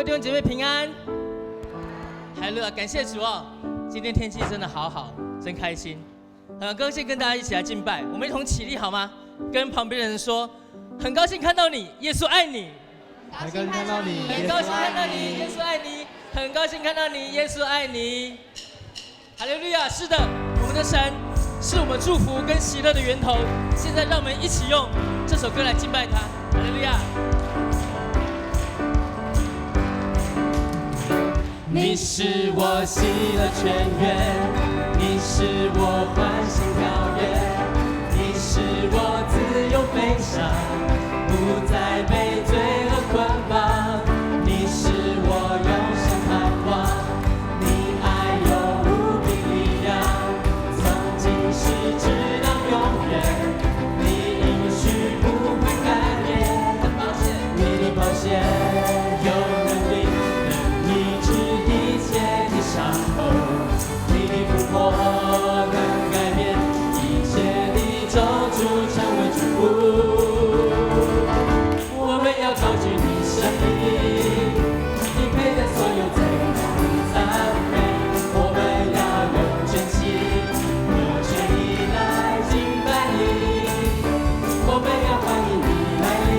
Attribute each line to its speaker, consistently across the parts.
Speaker 1: 弟兄姐妹平安，还乐，感谢主哦！今天天气真的好好，真开心，很高兴跟大家一起来敬拜。我们一同起立好吗？跟旁边的人说，很高兴看到你，耶稣爱你。
Speaker 2: 很高兴看到你，
Speaker 1: 很高兴看到你，耶稣爱你。很高兴看到你，耶稣爱你。哈利路亚！是的，我们的神是我们祝福跟喜乐的源头。现在让我们一起用这首歌来敬拜他。哈利路亚！
Speaker 2: 你是我喜乐泉源，你是我欢欣跳跃，你是我自由飞翔，不再被罪恶捆绑。你是我永生盼望，你爱有无比力量，从今世直到永远，你应许不会改变。你的宝血有能力能医治一切的伤口，你的复活能改变一切的咒诅，成为祝福。我们要高举你生命，你配得所有最大的赞美。我们要用真心和全意来敬拜你，我们要欢迎你来临，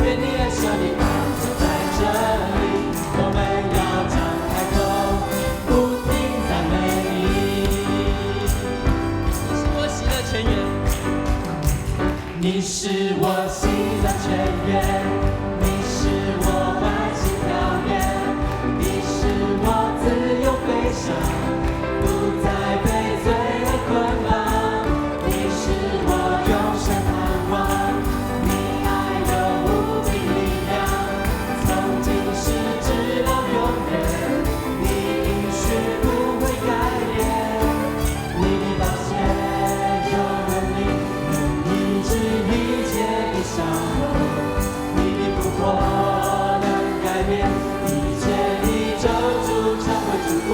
Speaker 2: 愿你的手里宝座在这里，我们要张开口，不停赞美你。
Speaker 1: 你是我喜乐泉源。
Speaker 2: 你是我喜乐泉源，你是我欢欣跳跃，你是我自由飞翔，不再被罪恶捆绑。你是我永生盼望，你爱有无比力量，从今世直到永远，你应许不会改变。你的宝血有能力能医治一切的伤口，你的复活能改变一切的咒诅，成为祝福。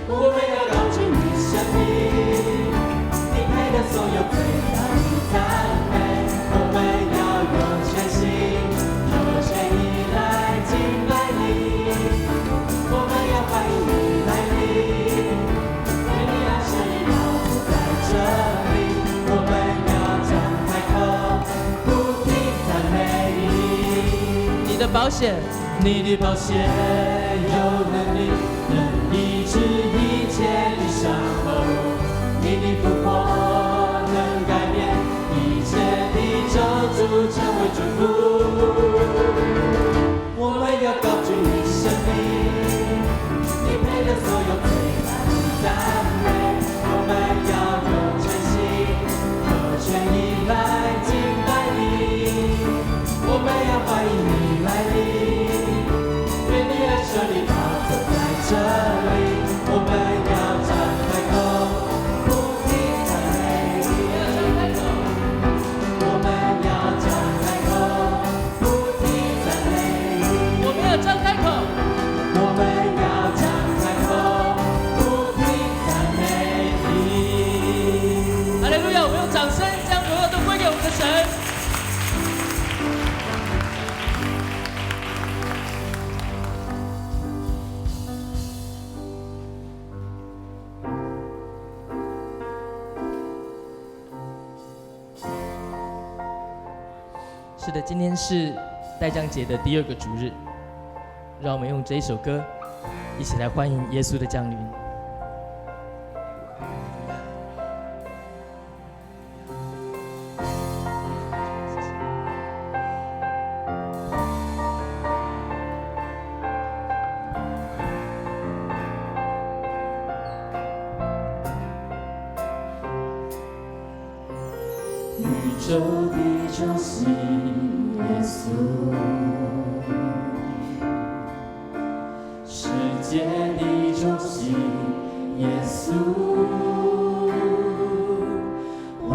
Speaker 2: 我们要高举你生命，你配得所有最大的赞美。我们要用全心和全意来敬拜你，我们要欢迎你来临，愿你爱神的宝座在这里，我们要张开口，不停赞美你。
Speaker 1: 你的保险，
Speaker 2: 你的宝血有能力能医治一切的伤口，你的复活能改变一切的咒诅，成为祝福。我们要高举你生命，你配得所有最大的赞美。我们要用真心和全意来敬拜你，我们要欢迎你来临，愿你的手里宝座在这里，我们要张开口，不停赞美你。我们要张开口，不停赞美你。
Speaker 1: 我们要张开口。
Speaker 2: 我们要张开口，不停赞美你。
Speaker 1: 哈利路亚！我们用掌声将荣耀都归给我们的神。是的，今天是代降节的第2个主日，让我们用这一首歌一起来欢迎耶稣的降临。
Speaker 2: 宇宙的中心，耶稣，世界的中心，耶稣，万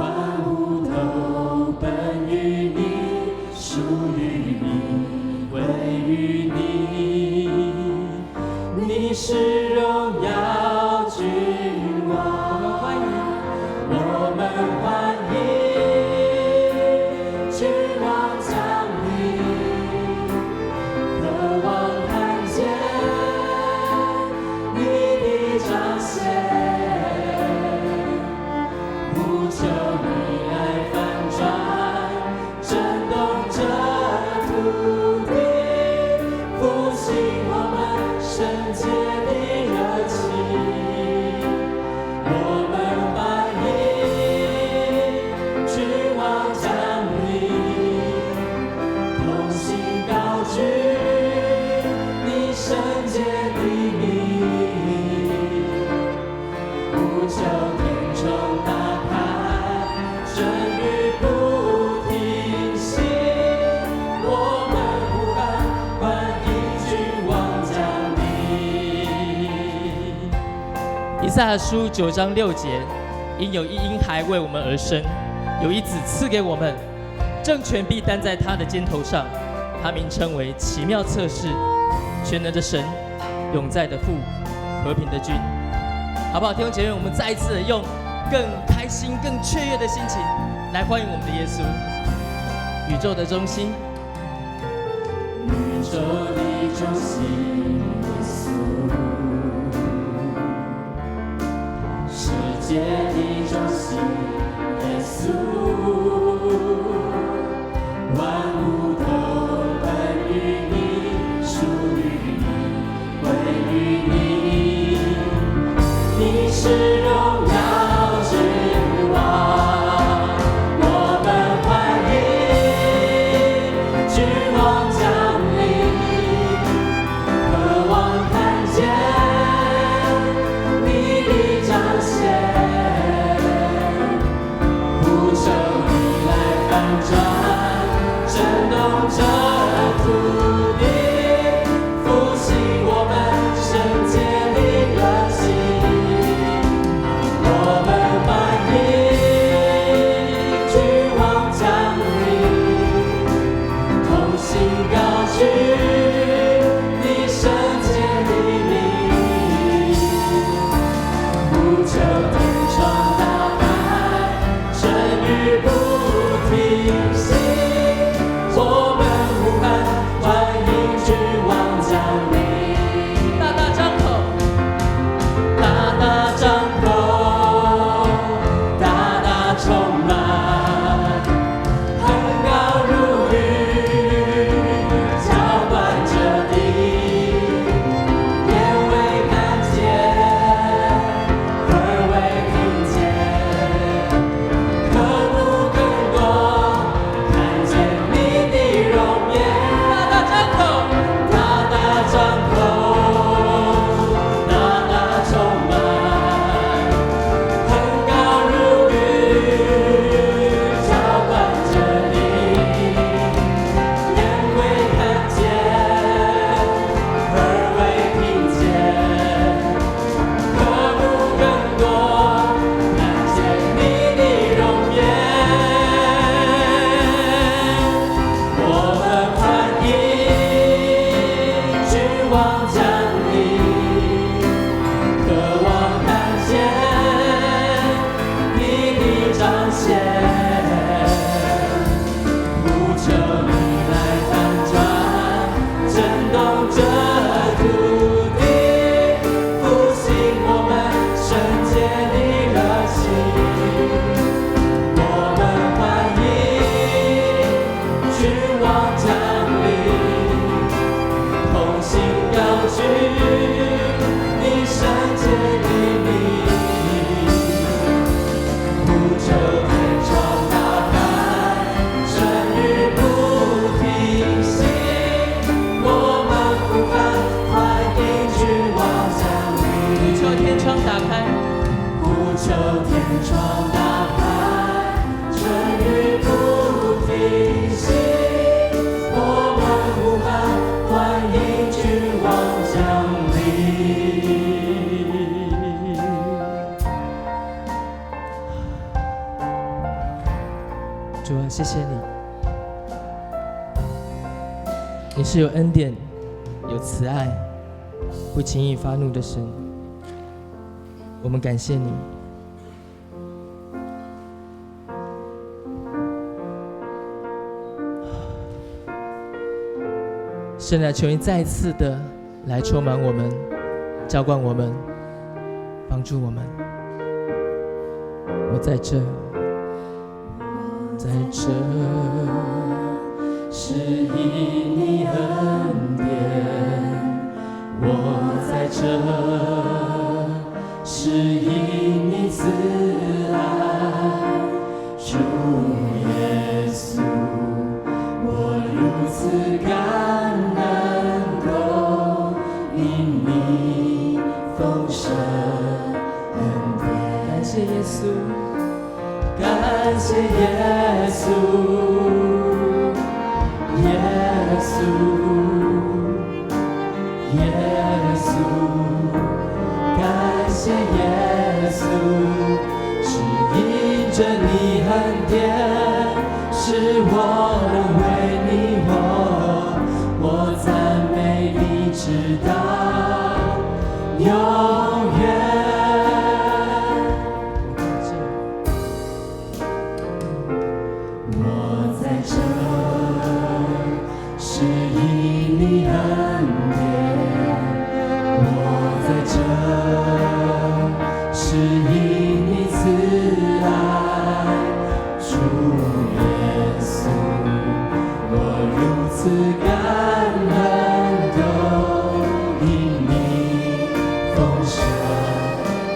Speaker 2: 物都本于你，属于你，归于你，你是荣耀君王。我们欢迎君王降临，
Speaker 1: 赛亚书9章6节，因有一婴孩为我们而生，有一子赐给我们，政权必担在他的肩头上，他名称为奇妙测试、全能的神、永在的父、和平的君。好不好，弟兄姐妹，我们再一次用更开心、更雀跃的心情来欢迎我们的耶稣，宇宙的中心。
Speaker 2: 宇宙的中心，耶稣，世界的中心，耶稣，万物都本于你，属于你，归于你，你是荣耀之王，我们欢迎君王降临，渴望看见你的彰显，呼求你来翻转，震动这土地，复兴我们圣洁的热情。我们欢迎君王降临，同心高举你圣洁的名，呼求天窗打开，春雨不停息，我们呼喊欢迎君王降临，
Speaker 1: 大大张口，
Speaker 2: 大大张口，大大充满，恒高如云，浇灌着地，眼未看见，耳未听见，渴慕更多，看见你的容颜，
Speaker 1: 大大张口，
Speaker 2: 大大张口，大大充满，恒高如云，浇灌着你，眼未看见，耳未听见，渴慕更多，看见你的容颜。我们欢迎君王降临，渴望看见你的彰显，呼求你来翻转，震动这土地，复兴我们圣洁的热情。我们欢迎君王降临，同心高举你圣洁的名，呼求天窗打开，春雨不停息，我们呼喊欢迎君王降临，
Speaker 1: 呼求天窗打开，
Speaker 2: 呼求天窗打开，春雨不停息，我们呼喊欢迎君王降临。
Speaker 1: 主啊，谢谢你，你是有恩典、有慈爱、不轻易发怒的神。我们感谢你。圣啊，求你再一次的来充满我们，浇灌我们，帮助我们。我在这，在这，
Speaker 2: 是因你恩典，我在这，是因你慈爱，主耶稣，我如此感恩，够因你丰盛恩典。
Speaker 1: 感谢耶稣，
Speaker 2: 感谢耶稣，耶稣，耶稣，感谢耶稣，是因着你恩典，使我能为你活，我赞美你直到永远。我在这，是因你恩典，我在这，是因你慈爱，主耶稣，我如此感恩，都因你丰盛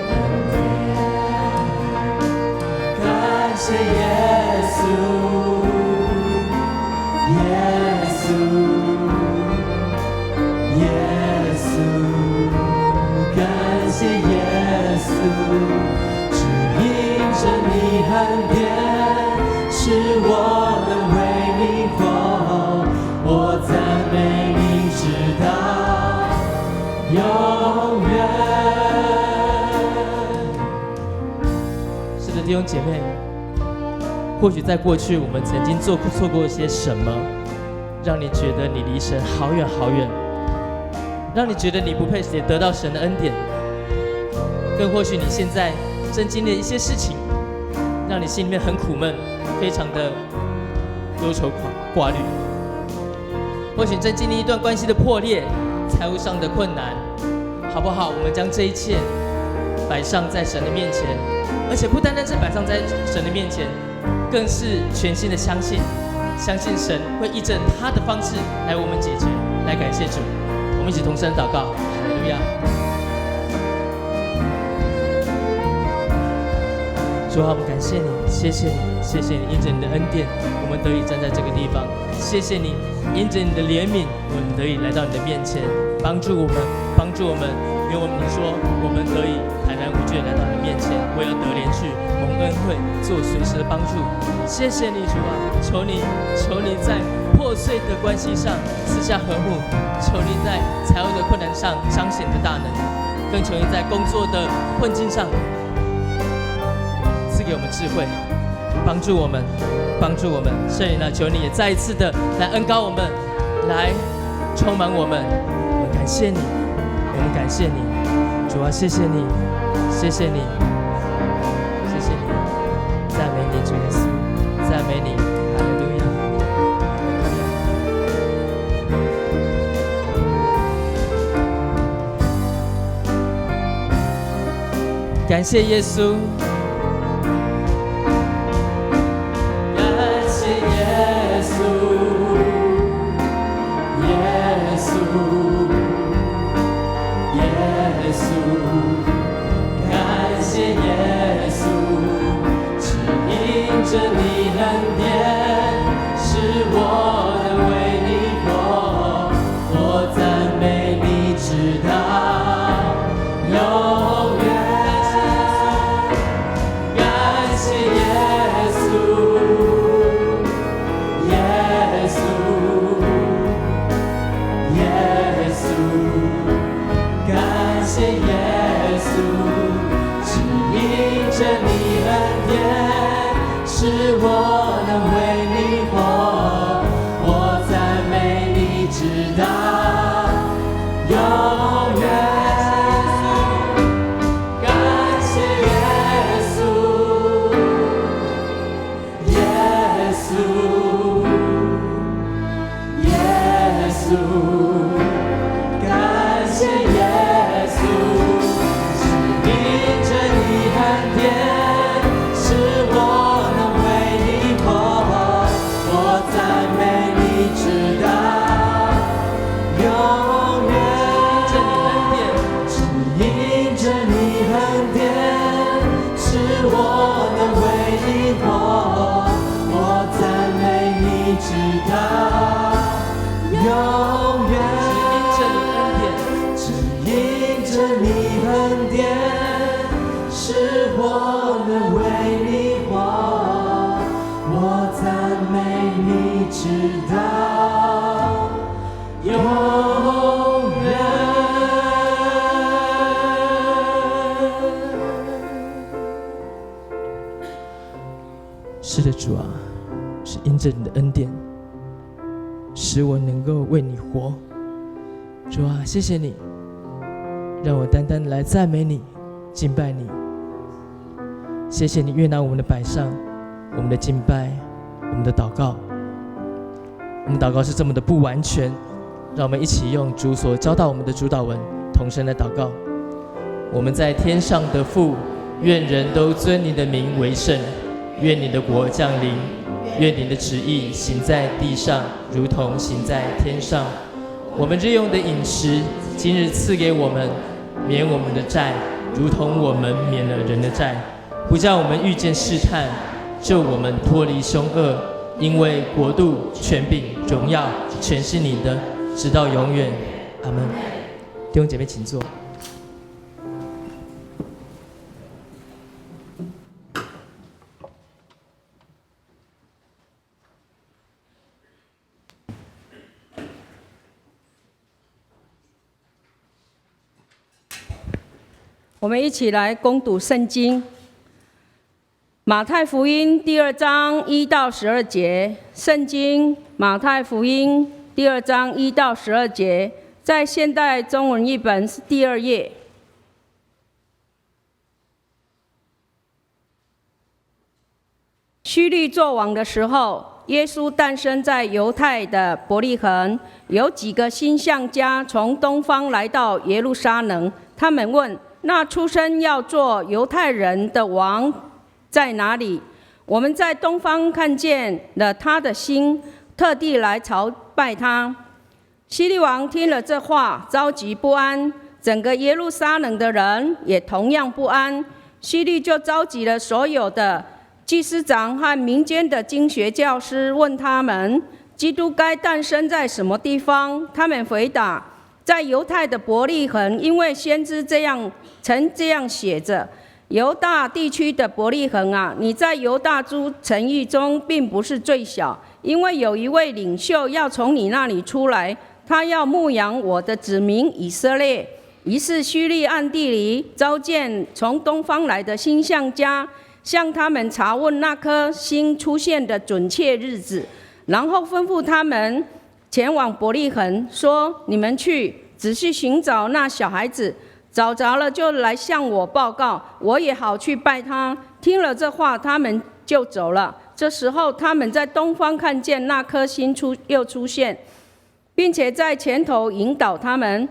Speaker 2: 恩典。感谢耶稣，耶稣，耶稣，感谢耶稣，只因着你恩典，使我能为你活，我赞美你直到永远。
Speaker 1: 是的，弟兄姐妹，或许在过去我们曾经错过些什么，让你觉得你离神好远好远，让你觉得你不配得到神的恩典。更或许你现在正经历一些事情，让你心里面很苦闷，非常的忧愁挂虑。或许正经历一段关系的破裂，财务上的困难，好不好？我们将这一切摆上在神的面前，而且不单单是摆上在神的面前，更是全心的相信神会依着他的方式来为我们解决，来感谢主。我们一起同声祷告，哈利路亚。主啊，我们感谢你，谢谢你，谢谢你，因着你的恩典，我们得以站在这个地方。谢谢你，因着你的怜悯，我们得以来到你的面前，帮助我们，帮助我们。因为我们说，我们得以坦然无惧来到你的面前，为了得连续蒙恩惠，做随时的帮助。谢谢你，主啊，求你在破碎的关系上赐下和睦，求你在财务的困难上彰显的大能，更求你在工作的困境上赐给我们智慧，帮助我们，圣灵啊，求你也再一次的来恩膏我们，来充满我们。我们感谢你，我们感谢你，主啊，谢谢你，谢谢你，谢谢你，赞美你，主耶稣，赞美你，哈利路亚。感谢耶稣。
Speaker 2: 着你恩典，使我能为你活，我赞美你直到永远。感谢耶稣，耶稣，耶稣，感谢耶稣，只因着你恩典，使我能为你活，我赞美你直到永远。感谢耶稣，耶稣，耶稣，感谢耶稣，是因着你恩典，使我直到永远，只因着你恩典，使我能为你活，我赞美你直到永远。
Speaker 1: 主啊，是因着你的恩典，使我能够为你活。主啊，谢谢你，让我单单的来赞美你、敬拜你。谢谢你悦纳我们的摆上、我们的敬拜、我们的祷告。我们祷告是这么的不完全，让我们一起用主所教导我们的主祷文同声来祷告。我们在天上的父，愿人都尊你的名为圣，愿你的国降临，愿你的旨意行在地上，如同行在天上。我们日用的饮食，今日赐给我们，免我们的债，如同我们免了人的债，不叫我们遇见试探，救我们脱离凶恶。因为国度、权柄、荣耀，全是你的，直到永远。阿们。弟兄姐妹，请坐。
Speaker 3: 我们一起来攻读圣经。马太福音第2章1到12节，圣经马太福音第2章1到12节，在现代中文译本是第2页。希律作王的时候，耶稣诞生在犹太的伯利恒，有几个星象家从东方来到耶路撒冷，他们问：那出生要做犹太人的王在哪里？我们在东方看见了他的星，特地来朝拜他。希律王听了这话，着急不安，整个耶路撒冷的人也同样不安。希律就召集了所有的祭司长和民间的经学教师，问他们：基督该诞生在什么地方？他们回答：在犹太的伯利恒，因为先知曾这样写着：犹大地区的伯利恒啊，你在犹大诸城邑中并不是最小，因为有一位领袖要从你那里出来，他要牧养我的子民以色列。于是希律暗地里召见从东方来的星象家，向他们查问那颗星出现的准确日子，然后吩咐他们前往伯利恒，说：你们去仔细寻找那小孩子，找着了就来向我报告，我也好去拜他。听了这话，他们就走了。这时候他们在东方看见那颗星又出现，并且在前头引导他们，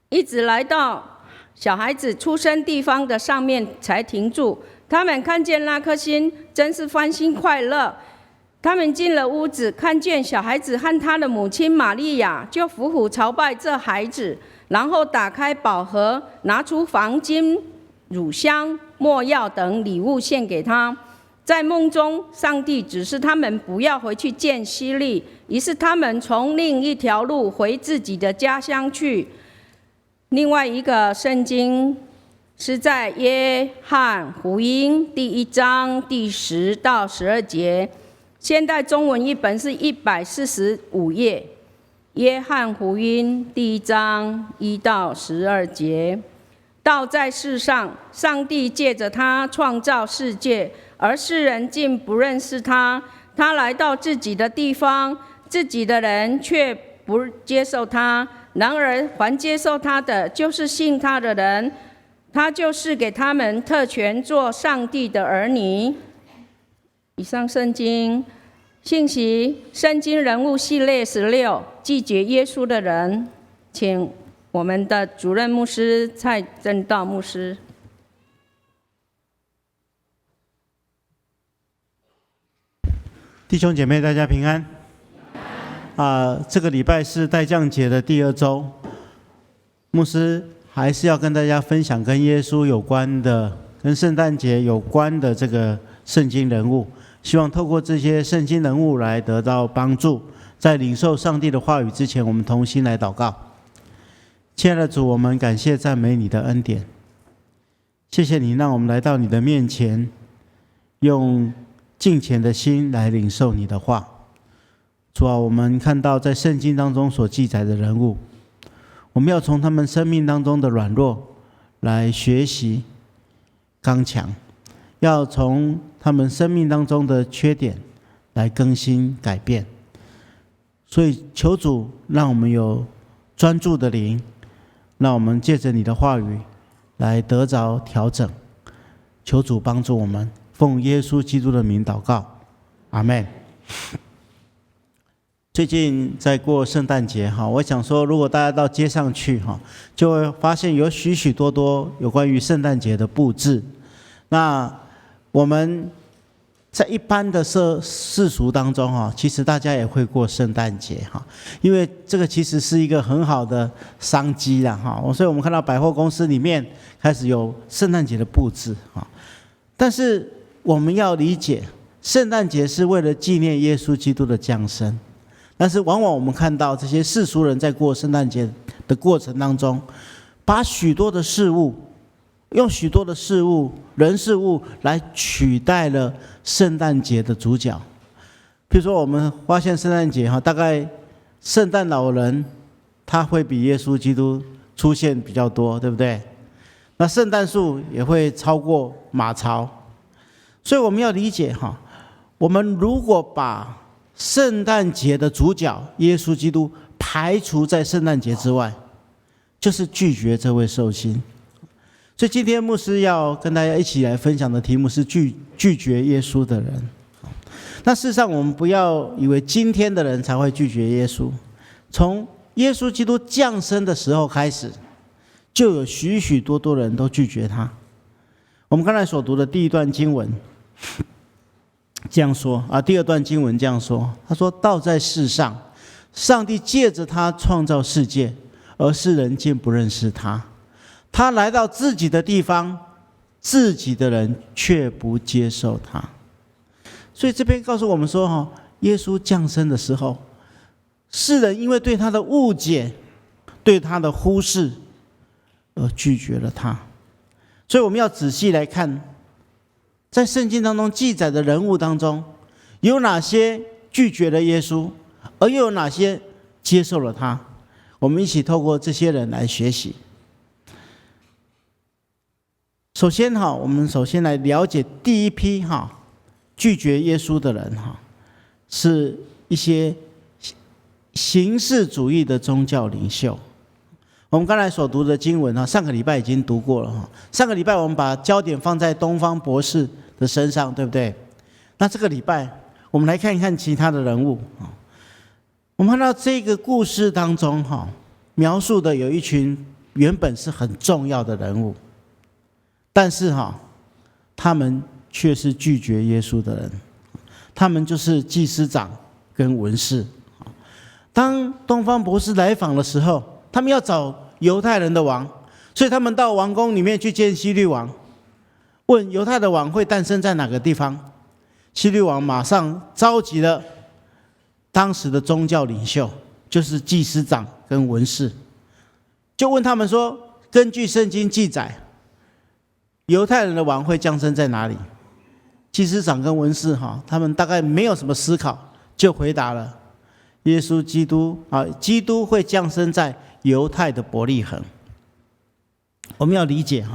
Speaker 3: 一直来到小孩子出生地方的上面才停住。他们看见那颗星，真是欢欣快乐。他们进了屋子，看见小孩子和他的母亲玛利亚，就俯伏朝拜这孩子，然后打开宝盒，拿出黄金、乳香、没药等礼物献给他。在梦中，上帝指示他们不要回去见希律，于是他们从另一条路回自己的家乡去。另外一个圣经是在约翰福音第1章第10到12节，现代中文译本是145页。约翰福音第1章1到12节，道在世上，上帝借着他创造世界，而世人竟不认识他。他来到自己的地方，自己的人却不接受他。然而凡接受他的，就是信他的人，他就是给他们特权做上帝的儿女。以上圣经信息，圣经人物系列16，拒绝耶稣的人，请我们的主任牧师蔡正道牧师。
Speaker 4: 弟兄姐妹，大家平安。这个礼拜是待降节的第2周，牧师还是要跟大家分享跟耶稣有关的、跟圣诞节有关的这个圣经人物，希望透过这些圣经人物来得到帮助。在领受上帝的话语之前，我们同心来祷告。亲爱的主，我们感谢赞美你的恩典，谢谢你让我们来到你的面前，用敬虔的心来领受你的话。主啊，我们看到在圣经当中所记载的人物，我们要从他们生命当中的软弱来学习刚强，要从他们生命当中的缺点来更新改变。所以求主让我们有专注的灵，让我们借着你的话语来得着调整。求主帮助我们，奉耶稣基督的名祷告，阿们。最近在过圣诞节，我想说，如果大家到街上去，就会发现有许许多多有关于圣诞节的布置。那我们在一般的世俗当中，其实大家也会过圣诞节，因为这个其实是一个很好的商机啦，所以我们看到百货公司里面开始有圣诞节的布置。但是我们要理解，圣诞节是为了纪念耶稣基督的降生。但是往往我们看到这些世俗人在过圣诞节的过程当中，把许多的事物，用许多的事物、人事物来取代了圣诞节的主角。比如说我们发现圣诞节，大概圣诞老人他会比耶稣基督出现比较多，对不对？那圣诞树也会超过马槽。所以我们要理解，我们如果把圣诞节的主角耶稣基督排除在圣诞节之外，就是拒绝这位寿星。所以今天牧师要跟大家一起来分享的题目是拒绝耶稣的人。那事实上我们不要以为今天的人才会拒绝耶稣，从耶稣基督降生的时候开始，就有许许多多人都拒绝他。我们刚才所读的第一段经文这样说第二段经文这样说，他说：道在世上，上帝借着他创造世界，而世人竟不认识他。他来到自己的地方，自己的人却不接受他。所以这边告诉我们说，耶稣降生的时候，世人因为对他的误解、对他的忽视而拒绝了他。所以我们要仔细来看，在圣经当中记载的人物当中，有哪些拒绝了耶稣，而又有哪些接受了他。我们一起透过这些人来学习。首先我们首先来了解第一批拒绝耶稣的人是一些形式主义的宗教领袖。我们刚才所读的经文上个礼拜已经读过了。上个礼拜我们把焦点放在东方博士的身上，对不对？那这个礼拜我们来看一看其他的人物。我们看到这个故事当中描述的有一群原本是很重要的人物，但是他们却是拒绝耶稣的人。他们就是祭司长跟文士。当东方博士来访的时候，他们要找犹太人的王，所以他们到王宫里面去见希律王，问犹太的王会诞生在哪个地方。希律王马上召集了当时的宗教领袖，就是祭司长跟文士，就问他们说，根据圣经记载，犹太人的王会降生在哪里？祭司长跟文士他们大概没有什么思考，就回答了耶稣基督基督会降生在犹太的伯利恒。我们要理解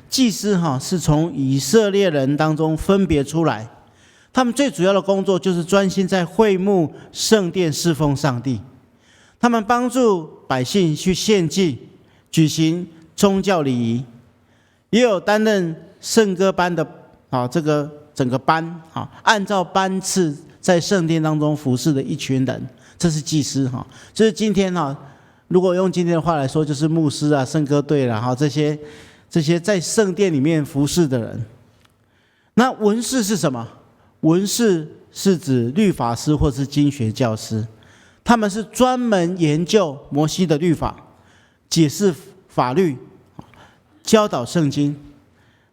Speaker 4: 祭司是从以色列人当中分别出来，他们最主要的工作就是专心在会幕圣殿侍奉上帝。他们帮助百姓去献祭，举行宗教礼仪，也有担任圣歌班的这个整个班按照班次在圣殿当中服侍的一群人，这是祭司就是今天如果用今天的话来说，就是牧师圣歌队这些在圣殿里面服侍的人。那文士是什么？文士是指律法师或是经学教师，他们是专门研究摩西的律法，解释法律，教导圣经，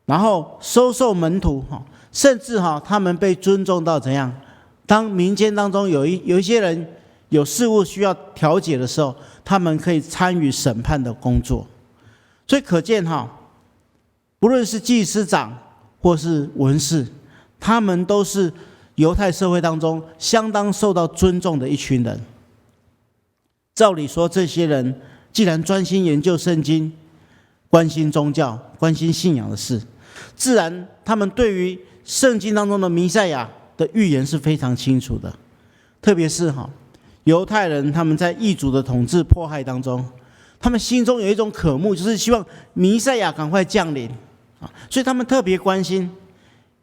Speaker 4: 然后收受门徒，甚至他们被尊重到怎样？当民间当中有一些人有事务需要调解的时候，他们可以参与审判的工作。所以可见不论是祭司长或是文士，他们都是犹太社会当中相当受到尊重的一群人。照理说，这些人既然专心研究圣经，关心宗教，关心信仰的事，自然他们对于圣经当中的弥赛亚的预言是非常清楚的，特别是犹太人他们在异族的统治迫害当中，他们心中有一种渴慕，就是希望弥赛亚赶快降临所以他们特别关心，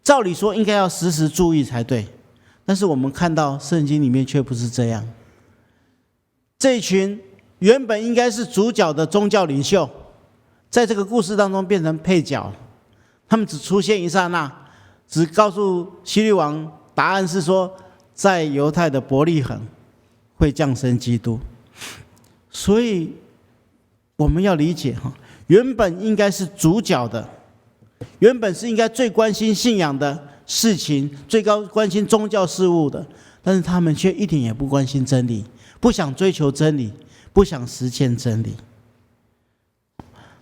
Speaker 4: 照理说应该要时时注意才对，但是我们看到圣经里面却不是这样。这一群原本应该是主角的宗教领袖，在这个故事当中变成配角，他们只出现一刹那，只告诉希律王答案是说，在犹太的伯利恒会降生基督。所以我们要理解原本应该是主角的，原本是应该最关心信仰的事情，最高关心宗教事务的，但是他们却一点也不关心真理，不想追求真理，不想实践真理。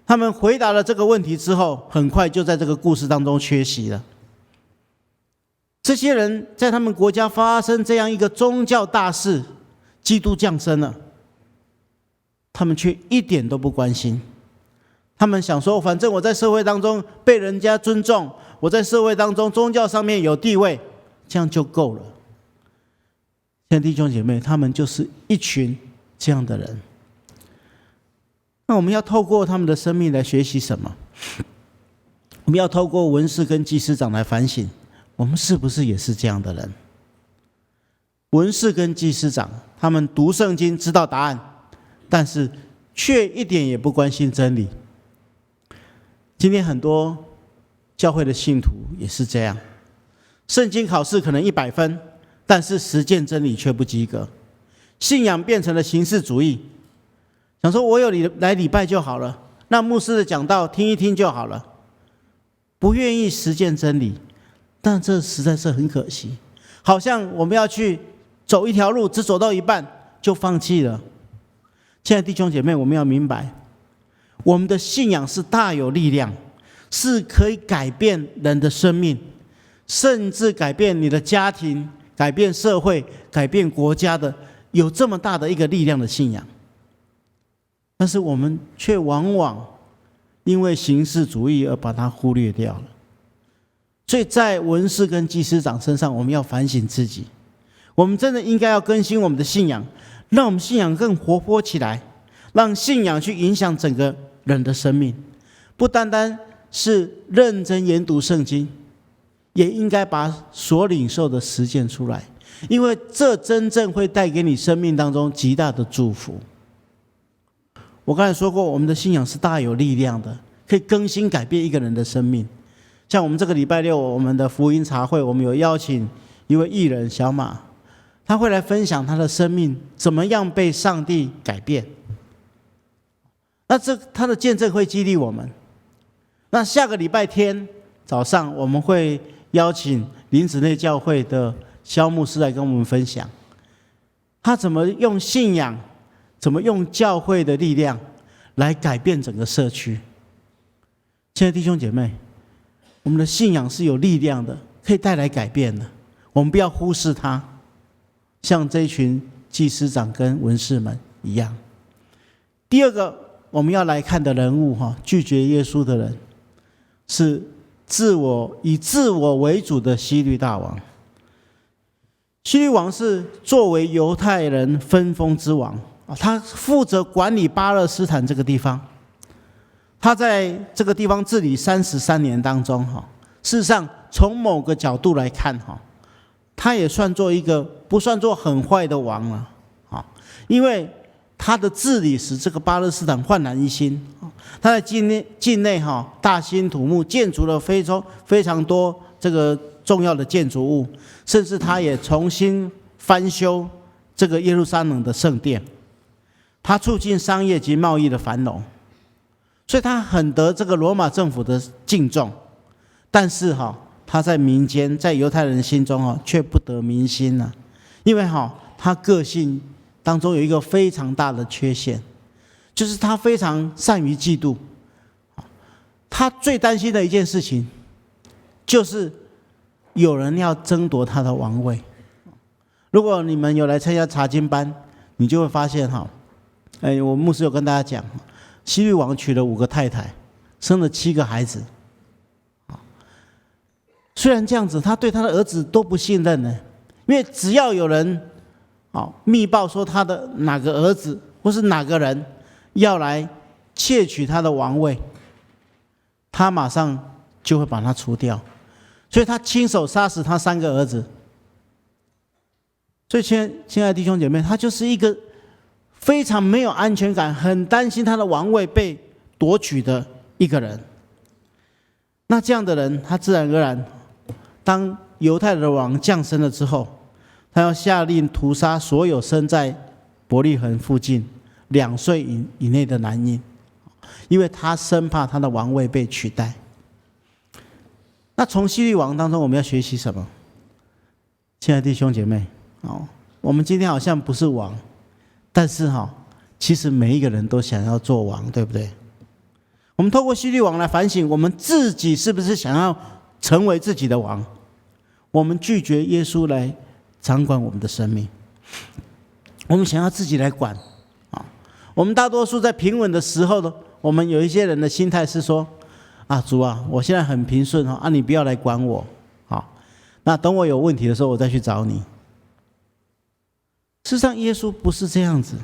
Speaker 4: 他们回答了这个问题之后，很快就在这个故事当中缺席了。这些人在他们国家发生这样一个宗教大事，基督降生了，他们却一点都不关心。他们想说，反正我在社会当中被人家尊重，我在社会当中宗教上面有地位，这样就够了。亲爱的弟兄姐妹，他们就是一群这样的人。那我们要透过他们的生命来学习什么？我们要透过文士跟祭司长来反省，我们是不是也是这样的人？文士跟祭司长，他们读圣经知道答案，但是却一点也不关心真理。今天很多教会的信徒也是这样，圣经考试可能100分，但是实践真理却不及格，信仰变成了形式主义，想说我有来礼拜就好了，那牧师的讲道听一听就好了，不愿意实践真理。但这实在是很可惜，好像我们要去走一条路，只走到一半就放弃了。亲爱的弟兄姐妹，我们要明白，我们的信仰是大有力量，是可以改变人的生命，甚至改变你的家庭，改变社会，改变国家的，有这么大的一个力量的信仰。但是我们却往往因为形式主义而把它忽略掉了。所以在文士跟祭司长身上，我们要反省自己，我们真的应该要更新我们的信仰，让我们信仰更活泼起来，让信仰去影响整个人的生命，不单单是认真研读圣经，也应该把所领受的实践出来，因为这真正会带给你生命当中极大的祝福。我刚才说过，我们的信仰是大有力量的，可以更新改变一个人的生命。像我们这个礼拜六，我们的福音茶会，我们有邀请一位艺人小马，他会来分享他的生命怎么样被上帝改变。那他的见证会激励我们。那下个礼拜天早上，我们会邀请林子内教会的萧牧师来跟我们分享，他怎么用信仰，怎么用教会的力量来改变整个社区。亲爱的弟兄姐妹，我们的信仰是有力量的，可以带来改变的，我们不要忽视它，像这一群祭司长跟文士们一样。第二个我们要来看的人物，拒绝耶稣的人，是以自我为主的希律大王。希律王是作为犹太人分封之王，他负责管理巴勒斯坦这个地方。他在这个地方治理33年当中，事实上从某个角度来看，他也算作一个不算作很坏的王了，因为他的治理使这个巴勒斯坦焕然一新。他在境内大兴土木，建筑了非常多这个重要的建筑物，甚至他也重新翻修这个耶路撒冷的圣殿。他促进商业及贸易的繁荣，所以他很得这个罗马政府的敬重。但是他在民间，在犹太人心中却不得民心了，因为他个性当中有一个非常大的缺陷，就是他非常善于嫉妒。他最担心的一件事情，就是有人要争夺他的王位。如果你们有来参加查经班，你就会发现我牧师有跟大家讲，希律王娶了5个太太，生了7个孩子。虽然这样子，他对他的儿子都不信任呢，因为只要有人密报说他的哪个儿子或是哪个人要来窃取他的王位，他马上就会把他除掉，所以他亲手杀死他3个儿子。所以亲爱的弟兄姐妹，他就是一个非常没有安全感，很担心他的王位被夺取的一个人。那这样的人，他自然而然，当犹太的王降生了之后，他要下令屠杀所有生在伯利恒附近2岁以内的男婴，因为他生怕他的王位被取代。那从希律王当中，我们要学习什么？亲爱的弟兄姐妹，我们今天好像不是王，但是其实每一个人都想要做王，对不对？我们透过希律王来反省，我们自己是不是想要成为自己的王？我们拒绝耶稣来掌管我们的生命，我们想要自己来管。我们大多数在平稳的时候呢，我们有一些人的心态是说：主啊，我现在很平顺你不要来管我，那等我有问题的时候，我再去找你。事实上，耶稣不是这样子，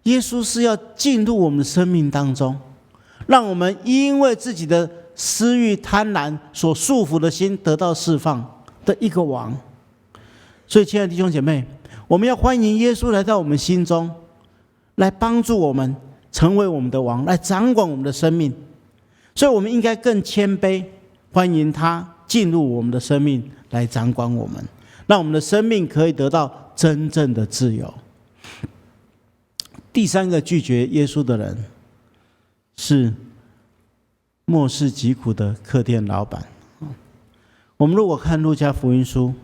Speaker 4: 耶稣是要进入我们的生命当中，让我们因为自己的私欲贪婪所束缚的心得到释放的一个王。所以亲爱的弟兄姐妹，我们要欢迎耶稣来到我们心中，来帮助我们成为我们的王，来掌管我们的生命。所以我们应该更谦卑，欢迎他进入我们的生命来掌管我们，让我们的生命可以得到真正的自由。第3个拒绝耶稣的人是末世疾苦的客店老板。我们如果看路加福音书，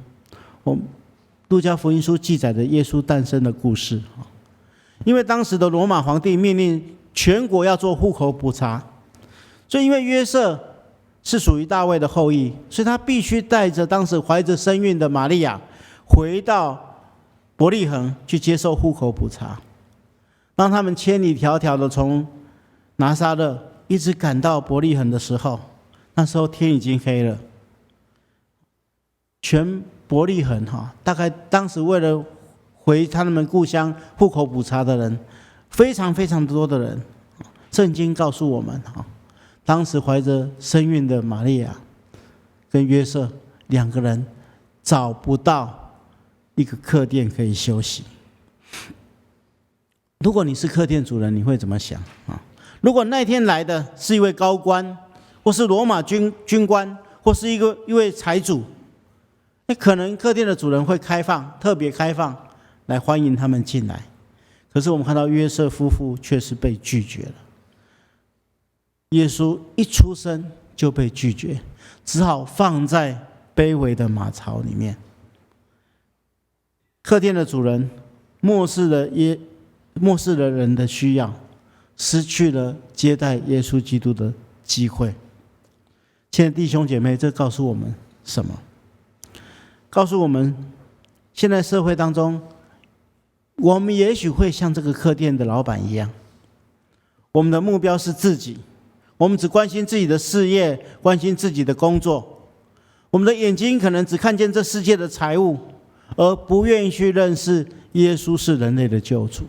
Speaker 4: 路加福音书记载的耶稣诞生的故事，因为当时的罗马皇帝命令全国要做户口普查，所以因为约瑟是属于大卫的后裔，所以他必须带着当时怀着身孕的玛利亚回到伯利恒去接受户口普查。当他们千里迢迢的从拿撒勒一直赶到伯利恒的时候，那时候天已经黑了。全伯利恒大概当时为了回他们故乡户口普查的人非常非常多的人。圣经告诉我们，当时怀着身孕的玛利亚跟约瑟2个人找不到一个客店可以休息。如果你是客店主人，你会怎么想？如果那天来的是一位高官，或是罗马军官，或是一位财主，可能客店的主人会特别开放来欢迎他们进来。可是我们看到约瑟夫妇却是被拒绝了。耶稣一出生就被拒绝，只好放在卑微的马槽里面。客店的主人漠视了人的需要，失去了接待耶稣基督的机会。亲爱的弟兄姐妹，这告诉我们什么？告诉我们，现在社会当中，我们也许会像这个客店的老板一样，我们的目标是自己，我们只关心自己的事业，关心自己的工作，我们的眼睛可能只看见这世界的财物，而不愿意去认识耶稣是人类的救主。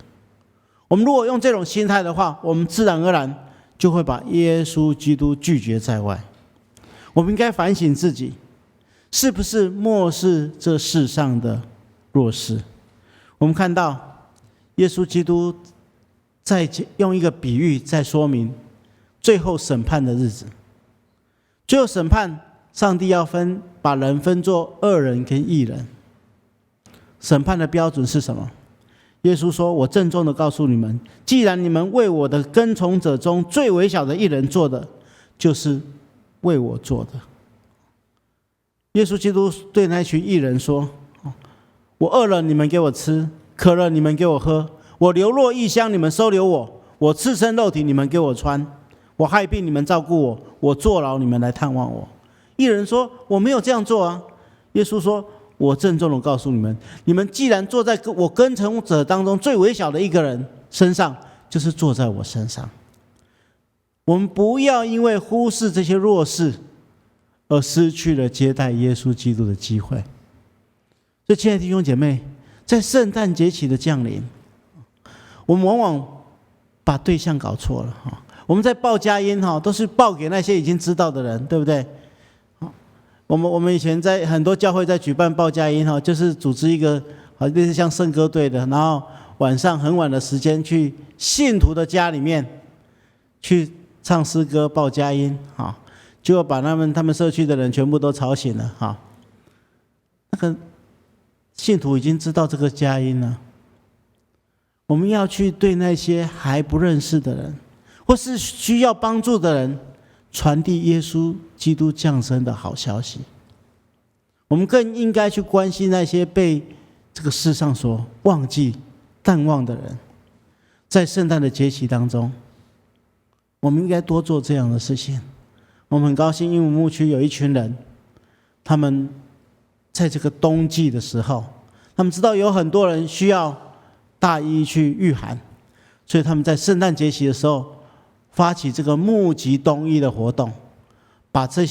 Speaker 4: 我们如果用这种心态的话，我们自然而然就会把耶稣基督拒绝在外。我们应该反省自己，是不是漠视这世上的弱势？我们看到耶稣基督在用一个比喻在说明最后审判的日子。最后审判，上帝要把人分作恶人跟义人。审判的标准是什么？耶稣说：“我郑重的告诉你们，既然你们为我的跟从者中最微小的一人做的，就是为我做的。”耶稣基督对那群义人说：“我饿了，你们给我吃；渴了，你们给我喝；我流落异乡，你们收留我；我赤身肉体，你们给我穿；我害病，你们照顾我；我坐牢，你们来探望我。”义人说：“我没有这样做啊。”耶稣说：“我郑重的告诉你们，你们既然坐在我跟从者当中最微小的一个人身上，就是坐在我身上。”我们不要因为忽视这些弱势，而失去了接待耶稣基督的机会。所以，亲爱的弟兄姐妹，在圣诞节期的降临，我们往往把对象搞错了。我们在报佳音都是报给那些已经知道的人，对不对？我们以前在很多教会在举办报佳音就是组织一个类似像圣歌队的，然后晚上很晚的时间去信徒的家里面去唱诗歌报佳音，结果把他们社区的人全部都吵醒了。那个信徒已经知道这个佳音了，我们要去对那些还不认识的人，或是需要帮助的人，传递耶稣基督降生的好消息。我们更应该去关心那些被这个世上所忘记、淡忘的人。在圣诞的节期当中，我们应该多做这样的事情。我们很高兴，英文牧区有一群人，他们在这个冬季的时候，他们知道有很多人需要大衣去御寒，所以他们在圣诞节期的时候发起这个募集冬衣的活动，把这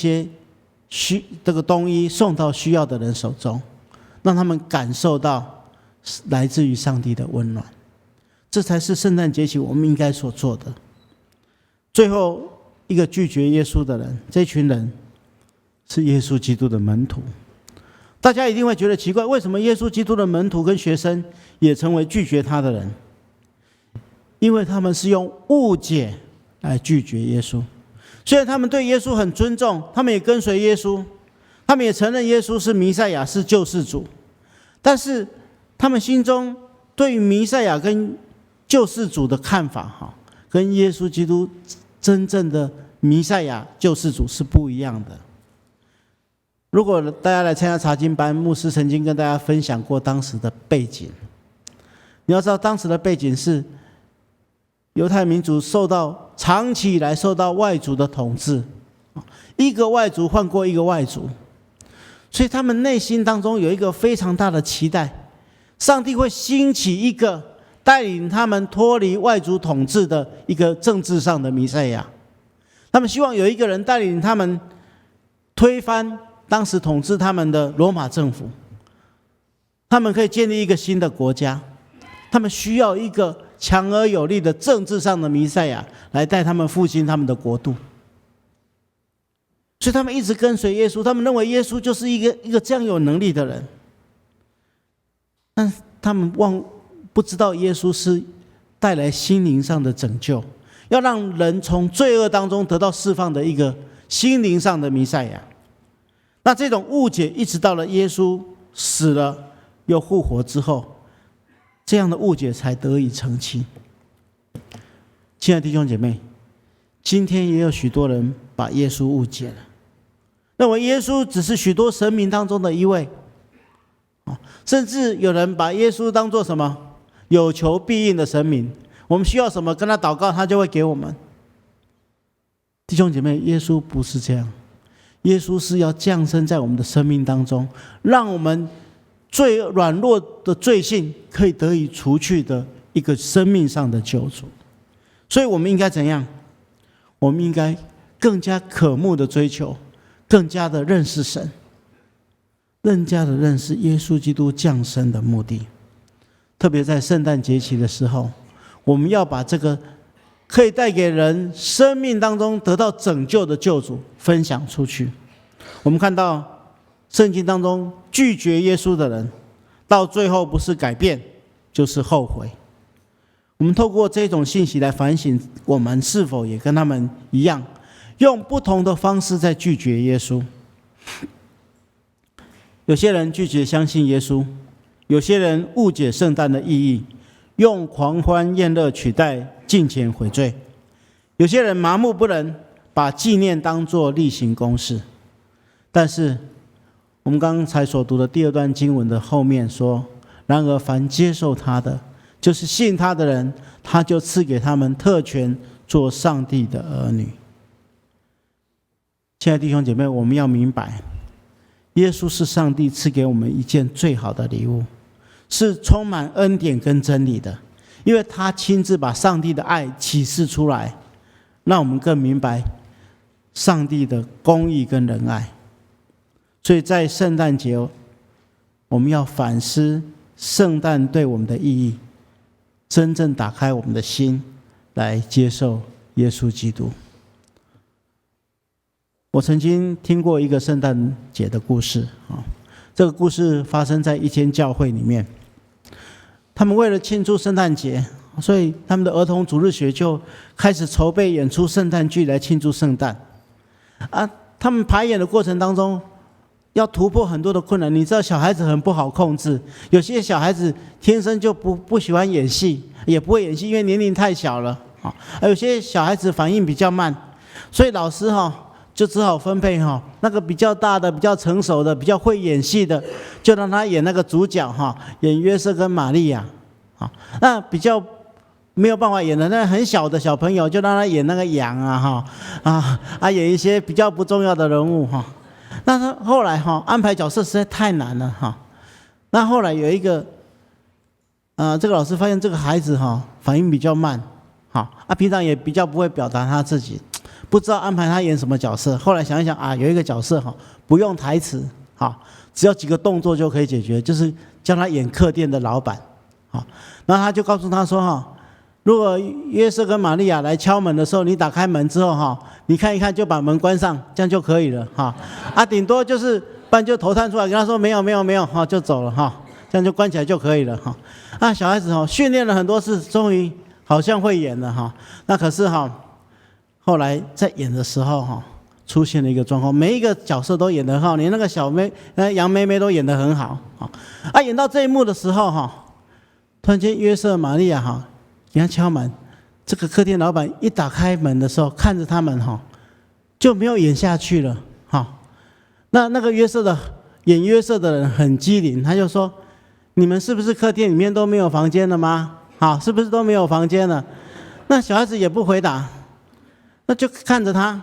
Speaker 4: 个冬衣送到需要的人手中，让他们感受到来自于上帝的温暖。这才是圣诞节期我们应该所做的。最后一个拒绝耶稣的人，这群人是耶稣基督的门徒。大家一定会觉得奇怪，为什么耶稣基督的门徒跟学生也成为拒绝他的人？因为他们是用误解来拒绝耶稣。虽然他们对耶稣很尊重，他们也跟随耶稣，他们也承认耶稣是弥赛亚，是救世主，但是他们心中对于弥赛亚跟救世主的看法，跟耶稣基督真正的弥赛亚救世主是不一样的。如果大家来参加查经班，牧师曾经跟大家分享过当时的背景。你要知道，当时的背景是犹太民族长期以来受到外族的统治，一个外族换过一个外族，所以他们内心当中有一个非常大的期待，上帝会兴起一个带领他们脱离外族统治的一个政治上的弥赛亚。他们希望有一个人带领他们推翻当时统治他们的罗马政府，他们可以建立一个新的国家。他们需要一个强而有力的政治上的弥赛亚来带他们复兴他们的国度。所以他们一直跟随耶稣，他们认为耶稣就是一个这样有能力的人，但他们不知道耶稣是带来心灵上的拯救，要让人从罪恶当中得到释放的一个心灵上的弥赛亚。那这种误解一直到了耶稣死了又复活之后，这样的误解才得以澄清。亲爱的弟兄姐妹，今天也有许多人把耶稣误解了，认为耶稣只是许多神明当中的一位，甚至有人把耶稣当作什么有求必应的神明，我们需要什么跟他祷告，他就会给我们。弟兄姐妹，耶稣不是这样，耶稣是要降生在我们的生命当中，让我们最软弱的罪性可以得以除去的一个生命上的救主。所以我们应该怎样？我们应该更加渴慕的追求，更加的认识神，更加的认识耶稣基督降生的目的。特别在圣诞节期的时候，我们要把这个可以带给人生命当中得到拯救的救主分享出去。我们看到圣经当中拒绝耶稣的人，到最后不是改变就是后悔。我们透过这种信息来反省，我们是否也跟他们一样，用不同的方式在拒绝耶稣。有些人拒绝相信耶稣，有些人误解圣诞的意义，用狂欢宴乐取代敬虔悔罪，有些人麻木不仁，把纪念当作例行公事。但是我们刚才所读的第二段经文的后面说，然而凡接受他的，就是信他的人，他就赐给他们特权做上帝的儿女。亲爱的弟兄姐妹，我们要明白，耶稣是上帝赐给我们一件最好的礼物，是充满恩典跟真理的，因为他亲自把上帝的爱启示出来，让我们更明白上帝的公义跟仁爱。所以在圣诞节，我们要反思圣诞对我们的意义，真正打开我们的心来接受耶稣基督。我曾经听过一个圣诞节的故事啊，这个故事发生在一间教会里面。他们为了庆祝圣诞节，所以他们的儿童主日学就开始筹备演出圣诞剧来庆祝圣诞。他们排演的过程当中，要突破很多的困难。你知道小孩子很不好控制，有些小孩子天生就不喜欢演戏，也不会演戏，因为年龄太小了啊。有些小孩子反应比较慢，所以老师就只好分配那个比较大的、比较成熟的、比较会演戏的，就让他演那个主角演约瑟跟玛利亚。那比较没有办法演的那很小的小朋友，就让他演那个羊演一些比较不重要的人物那他后来安排角色实在太难了那后来有一个这个老师发现这个孩子反应比较慢平常也比较不会表达他自己，不知道安排他演什么角色。后来想一想有一个角色不用台词只要几个动作就可以解决，就是叫他演客店的老板然后他就告诉他说如果约瑟跟玛利亚来敲门的时候，你打开门之后你看一看就把门关上，这样就可以了顶多就是不然就头探出来跟他说没有就走了这样就关起来就可以了小孩子训练了很多次，终于好像会演了那可是后来在演的时候出现了一个状况，每一个角色都演得很好，连那个杨妹妹都演得很好演到这一幕的时候突然间约瑟玛利亚给他敲门，这个客店老板一打开门的时候，看着他们就没有演下去了那个演约瑟的人很机灵，他就说：“你们是不是客店里面都没有房间了吗？是不是都没有房间了？”那小孩子也不回答，那就看着他。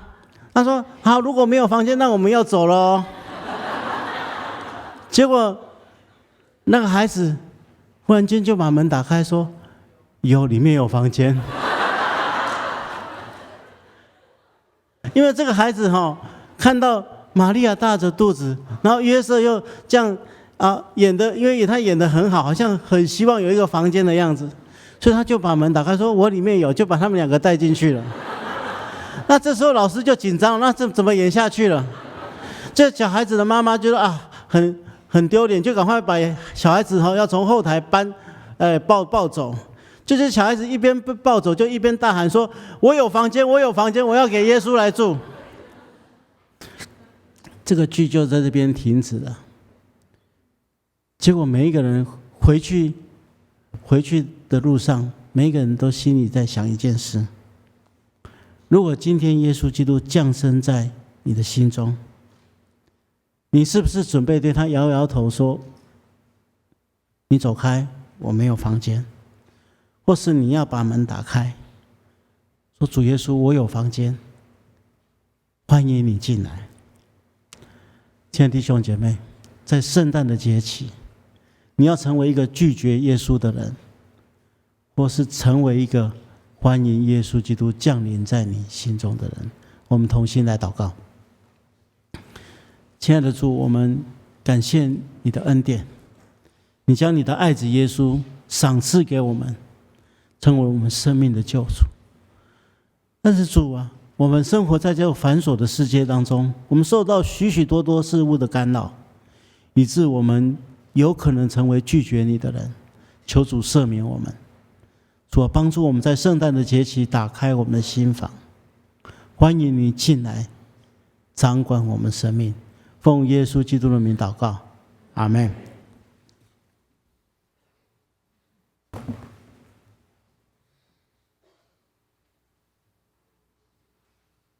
Speaker 4: 他说：“好，如果没有房间，那我们要走了哦。”结果那个孩子忽然间就把门打开，说：“里面有房间。”因为这个孩子看到玛利亚大着肚子，然后约瑟又这样演的，因为他演得很好，好像很希望有一个房间的样子，所以他就把门打开，说：“我里面有。”就把他们两个带进去了。那这时候老师就紧张了，那这怎么演下去了？这小孩子的妈妈就说很丢脸，就赶快把小孩子要从后台抱走。就是小孩子一边被抱走，就一边大喊说：“我有房间，我有房间，我要给耶稣来住。”这个剧就在这边停止了。结果每一个人回去的路上，每一个人都心里在想一件事：如果今天耶稣基督降生在你的心中，你是不是准备对他摇摇头说：“你走开，我没有房间。”或是你要把门打开，说：“主耶稣，我有房间，欢迎你进来。”亲爱的弟兄姐妹，在圣诞的节期，你要成为一个拒绝耶稣的人，或是成为一个欢迎耶稣基督降临在你心中的人。我们同心来祷告。亲爱的主，我们感谢你的恩典，你将你的爱子耶稣赏赐给我们，成为我们生命的救主。但是主啊，我们生活在这个繁琐的世界当中，我们受到许许多多事物的干扰，以致我们有可能成为拒绝你的人。求主赦免我们，主啊，帮助我们在圣诞的节期打开我们的心房，欢迎你进来掌管我们生命。奉耶稣基督的名祷告，阿们。